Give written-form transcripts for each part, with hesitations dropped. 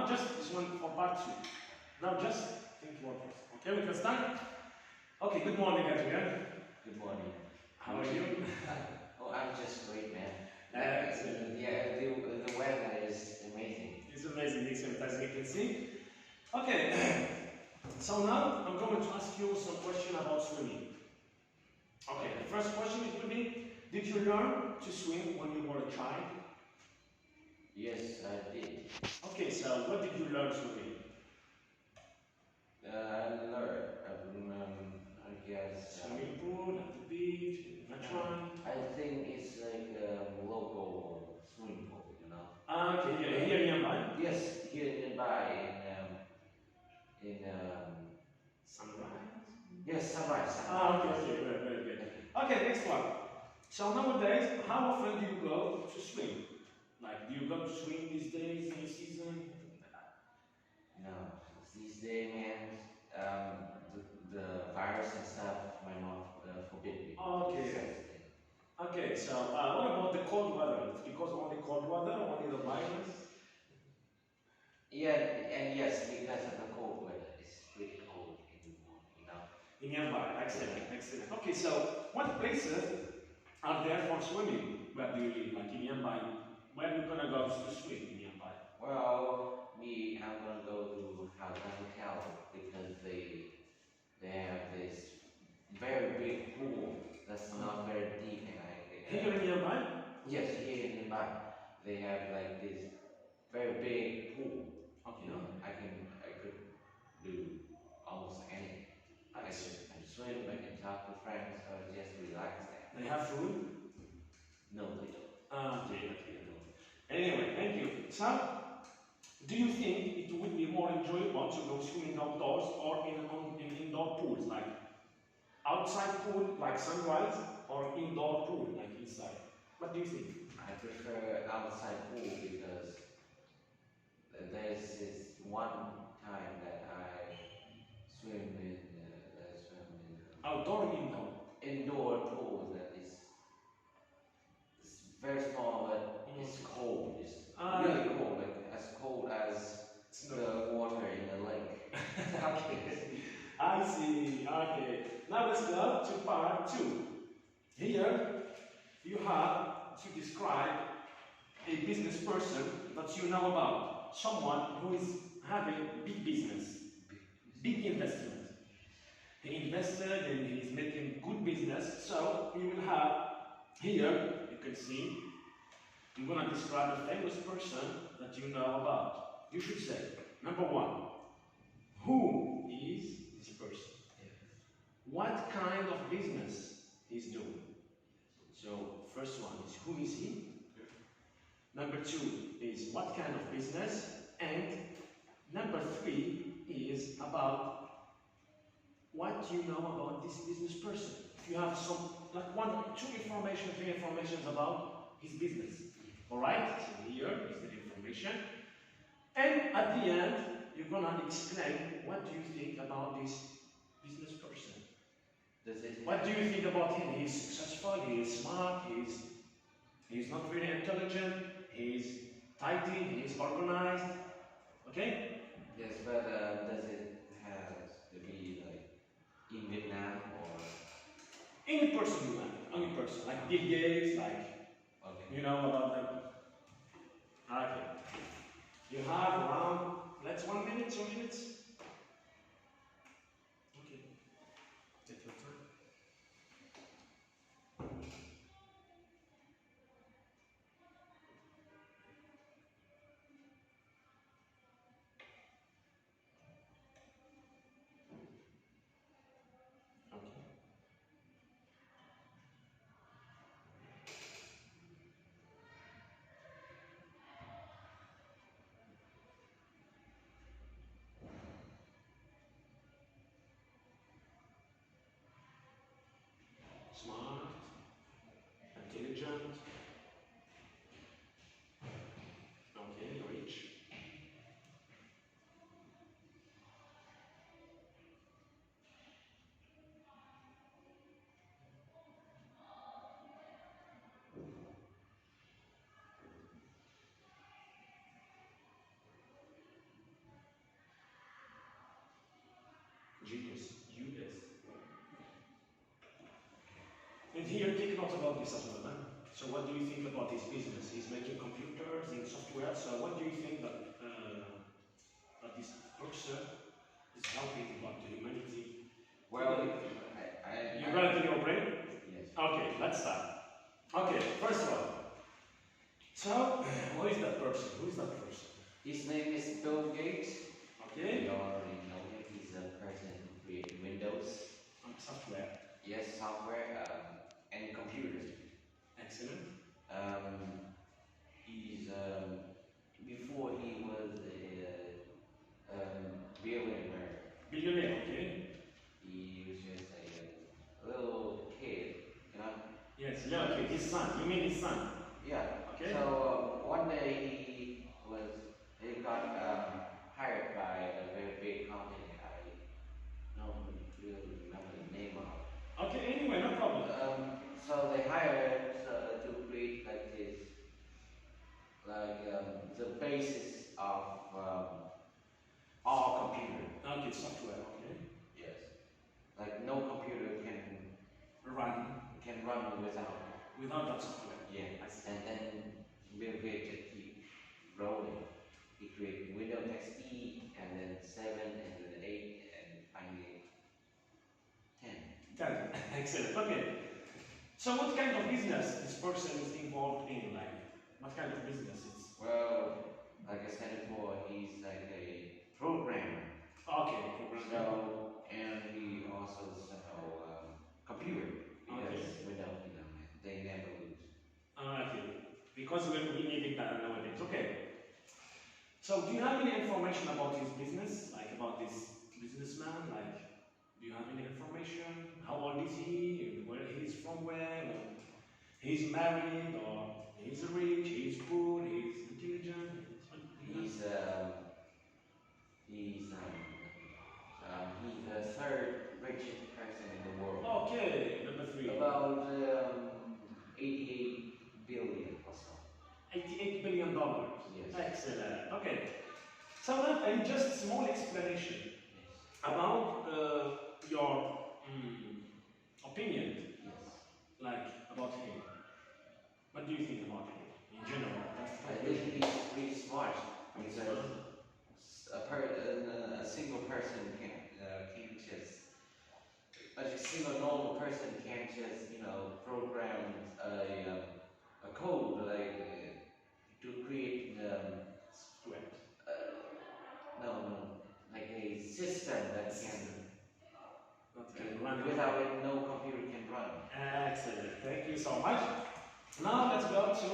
Now just this one for part 2. Now just think one first. Okay, we can start? Okay, good morning Adrian. Good morning. How are you? Oh, I'm just great, man. Excellent. Yeah, the weather is amazing. It's amazing, excellent, as you can see. Okay, so now I'm going to ask you some question about swimming. Okay, the first question is will be, did you learn to swim when you were a child? Yes, I did. Okay, so what did you learn swimming? I learned, I guess. Swimming pool, at the beach, in a pond? I think it's like a local swimming pool, you know. Okay, here nearby? Yes, here nearby in Sunrise? yes, Sunrise. Okay, very good. Okay, next one. So nowadays, how often do you go to swim? Like, do you go to swim these days in the season? No, these days, man, the virus and stuff, my mom forbid me. Okay. Okay, so what about the cold weather? It's because only cold weather, only the virus? Yeah, and yes, because of the cold weather, it's pretty cold in the morning, you know. In nearby, excellent, excellent. Okay, so what places are there for swimming? Where do you live? Like in nearby? Where are you gonna go to swim in nearby? Well, I'm gonna go to hotel because they have this very big pool that's not very deep, and Here in nearby? yes, here nearby they have like this very big pool. Okay. You know, I could do almost anything. I can swim, I can talk to friends, or just relax there. They have food? No, they don't. Okay. Anyway, thank you. So, do you think it would be more enjoyable to go swimming outdoors or in indoor pools, like outside pool, like sunrise, or indoor pool, like inside? What do you think? I prefer outside pool because there's this one time that I swim in Outdoor or indoor? indoor pool that is it's very small, but it's cold. It's really cold, like as cold as the water in the lake. Okay, I see. Okay, now let's go to part 2. Here you have to describe a business person that you know about, someone who is having big business, big investment. He invested and he's making good business, so you will have here, you can see, I'm going to describe a famous person that you know about. You should say, number 1, who is this person? What kind of business he's doing? So, first one is who is he? Number 2 is what kind of business? And number 3 is about what you know about this business person. If you have some, like 1, 2 information, 3 informations about his business. Alright, so here is the information. And at the end, you're gonna explain what do you think about this business person. What do you think about him? He's successful, he is smart, he's not really intelligent, he's tidy, he's organized. Okay? Yes, but does it have to be like in Vietnam or any person you like, any person, like Bill Gates, like you know about them. Okay. You have around, let's 1 minute, 2 minutes. Okay. Take your time. And here, take note about this as well. Huh? So what do you think about his business? He's making computers and software. So what do you think that this person is helping about the humanity? Well, You got it in your brain? Yes. Okay, let's start. Okay, first of all. So, who is that person? Who is that person? His name is Bill Gates. Okay. You already know him. He's a person who created Windows. Software. Yes, software and computers. Excellent. He's before he was a billionaire. Billionaire, okay. He was just a little kid, you know. Yes, little kid. His son. You mean his son? Yeah. Okay. So one day he got hired by a very big company. I don't really remember the name of. Okay. Anyway, no problem. So they hired to create like this, the basis of all computers. Okay, software. Okay. Yes. Like no computer can run Without that software. Yeah. And then Bill Gates just keep growing. He created Windows XP and then 7 and then 8 and finally 10. Excellent. Okay. So what kind of business this person is involved in? Like, what kind of business is? Well, like I said before, he's like a programmer. Okay. So, and he also sell computer because Okay. Windows, they never lose. Okay. Because we need it nowadays. Okay. So do you have any information about his business? Like about this businessman? Like, do you have any information? How old is he? Where he's from? Where? Or he's married? Or he's rich? He's poor? He's intelligent? He's the third richest person in the world. Okay, number 3. About 88 billion or so. $88 billion. Yes. Excellent. Okay. So now, just small explanation about your opinion, Yes. like about him. What do you think about him in general? I think he's pretty smart because a single person can't just a single normal person can't just program a code like to create like a system that can run without it. No computer can run. Excellent. Thank you so much. Now let's go to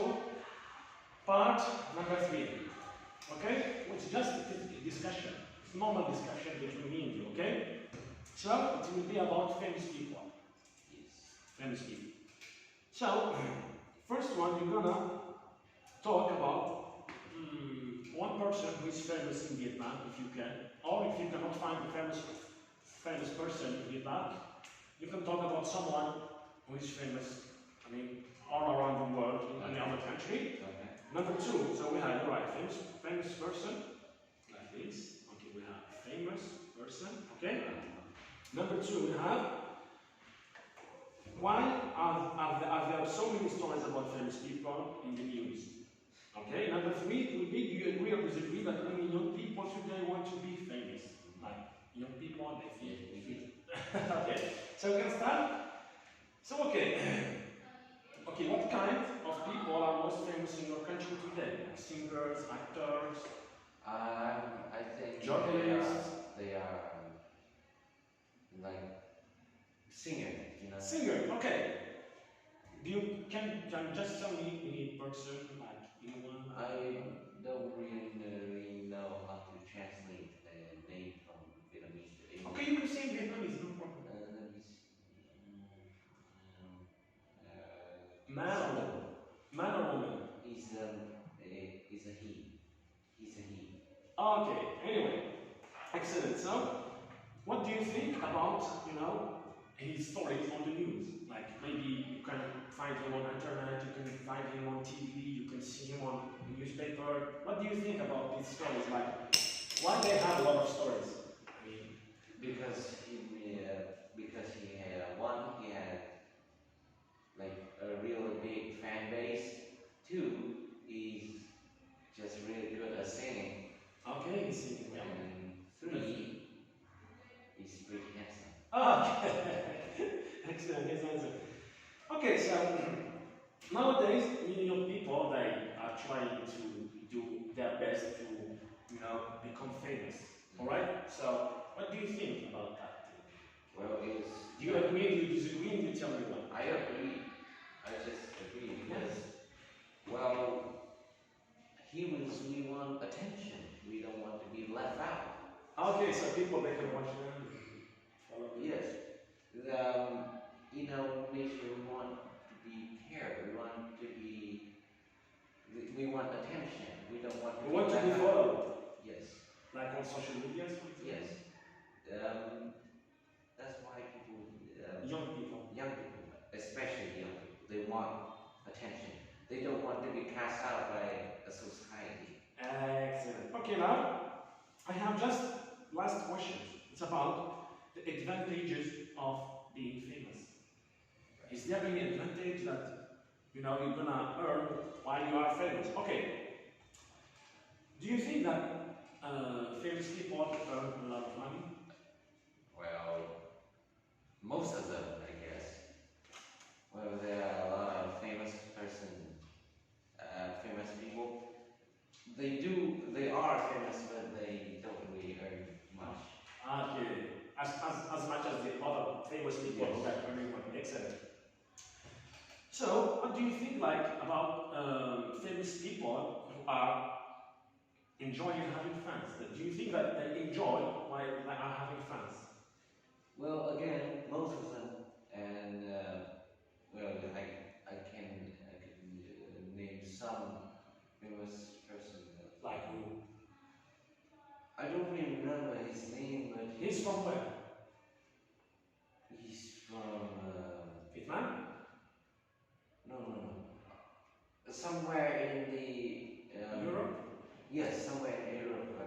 part number 3. Okay? Which is just a discussion. It's normal discussion between me and you. Okay? So it will be about famous people. Yes. Famous people. So first one, you're gonna talk about one person who is famous in Vietnam, if you can, or if you cannot find a famous person in Vietnam, you can talk about someone who is famous, all around the world in any other country. Okay. Number 2, so we have, you're right, famous person, like this. Okay, we have famous person, okay? Number 2, we have, why are there so many stories about famous people in the news? Okay, number 3 will be, do you agree or disagree that many young people today want to be famous? Like, young people, they feel. Okay, so we can start. So, okay. Okay, what kind of people are most famous in your country today? Like singers, actors? I think journalists? They are like singers, Singer, okay. Can just tell me any person, like anyone? I don't really know how to translate the name from Vietnamese to English. Okay, you can say Vietnamese, no problem. Let me see. Man or woman? Man or woman? He's a he. He's a he. Okay, anyway. Excellent. So, what do you think about, his stories on the news? Like, maybe you can find him on internet, you can find him on TV, you can see him on newspaper. What do you think about these stories? Like, why they have a lot of stories? Because he had really good at singing. Okay, he's singing well. And 3, he's pretty handsome. Okay, excellent, his answer. Okay, so nowadays, young people, they are trying to do their best to, become famous. All right. So, what do you think about that? Well, Do you agree? Do you disagree? You tell me what. I agree. I just agree because, well, humans, we want attention. We don't want to be left out. Okay, so people, they can watch them. Follow them. Yes. Nature, we want to be cared. We want attention. We don't want to We want to be followed. Yes. Like on social media, for example? Yes. That's why people, young people, especially young people, they want attention. They don't want to be cast out by a society. Excellent. Okay, now I have just last question. It's about the advantages of being famous. Is there any advantage that you're gonna earn while you are famous? Okay. Do you think that famous people earn a lot of money? Well, most of them, I guess. Well, there are a lot of famous people. They are famous, but they don't really earn much. Okay. As much as the other famous people who are earning money. Excellent. So, what do you think about famous people who are enjoying having fans? Do you think that they enjoy while they are having fans? Well, again, most of them, and I can name some famous person. Like who? I don't really remember his name, but He's from where? He's from Vietnam? No. Somewhere in the Europe? Yes, somewhere in Europe.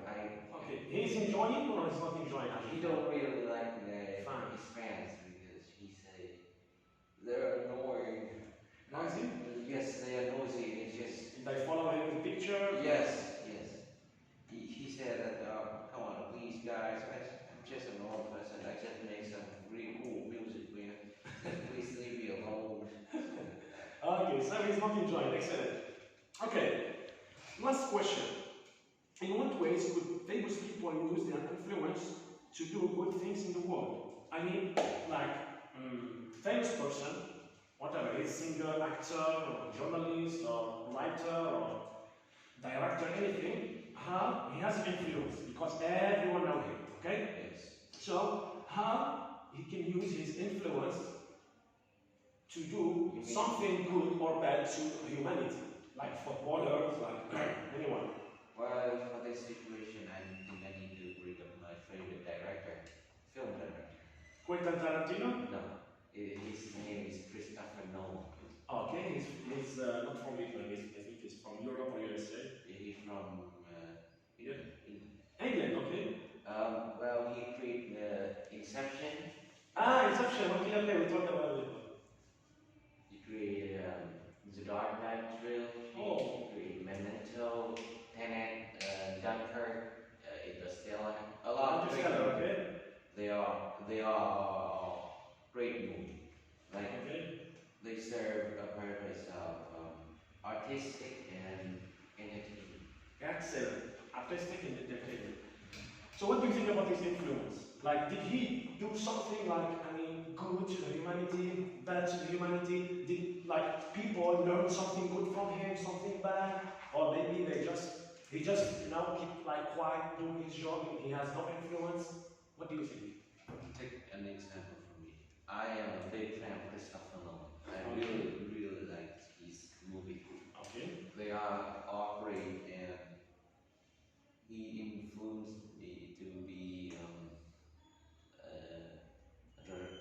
Okay. He's enjoying or he's not enjoying? He don't really like his fans because he say they're annoying. Noisy? Yes, they are noisy. It's just. And they follow him with the picture? Yes. He said that, come on, please guys, I'm just a normal person. I just make some really cool music, man. Please leave me alone. Okay, so he's not enjoying. Excellent. Okay, last question. In what ways could famous people use their influence to do good things in the world? I mean, like, famous person, whatever, he's singer, actor, or journalist, or writer, or director, anything, how he has influence because everyone knows him, okay? Yes. So, how he can use his influence to do something good or bad to humanity, like footballers, like anyone. Well, for this situation, I think I need to bring up my favorite director, film director. Quentin Tarantino? No, his name is Christopher Nolan. Okay, he's not from England, I think he's from Europe or USA. He's from England, okay. Well, he created Inception. Inception, okay, we talked about it. He created The Dark Knight trilogy. Oh. He created Memento, Tenet, Dunkirk, Interstellar. A lot of great movies. Okay. They are great movies. Like they serve a purpose of artistic and entertainment. Excellent. Artistic and entertainment. So what do you think about his influence? Like, did he do something good to the humanity, bad to the humanity? Did people learn something good from him, something bad? Or maybe he just keep quiet doing his job and he has no influence? What do you think? Take an example from me. I am a big fan of Christopher Nolan. I really like his movie. Okay. They are all great, and he influenced me to be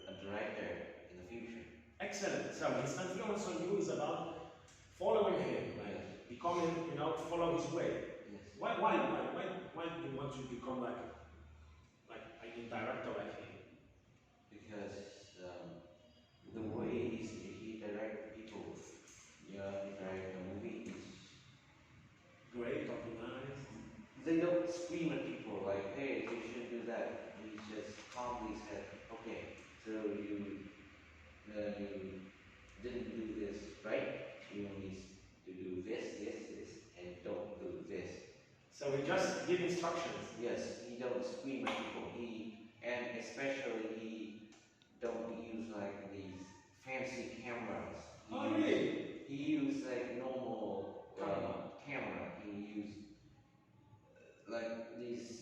a director in the future. Excellent. So his influence on you is about following him, becoming, follow his way. Yes. Why do you want to become like a director like him? Because the way he directs people, he directs a movie is Great, organized. they don't scream at people like, hey, you shouldn't do that. He just calmly said, okay, so you didn't do this, right? You need to do this, and don't do this. So we just give instructions. Yes, he don't scream at people. And especially he don't use like these fancy cameras. Oh, really? He used like normal camera. He used like these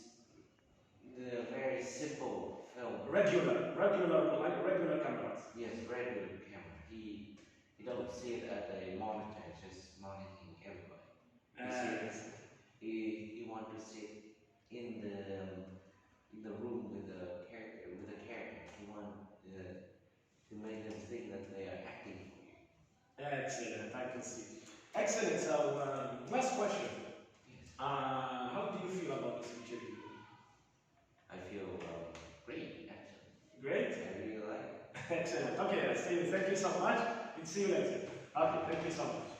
the very simple film. Regular cameras. Yes, regular camera. He don't see it at a monitor, just monitoring everybody. He want to sit in the room with the character. He want to make them think that they are acting for you. Excellent, I can see. Excellent. So last question. Yes. How do you feel about this interview? I feel great, actually. Great. I really like it. Excellent. Okay, Steve, thank you so much. And see you later. Okay, thank you so much.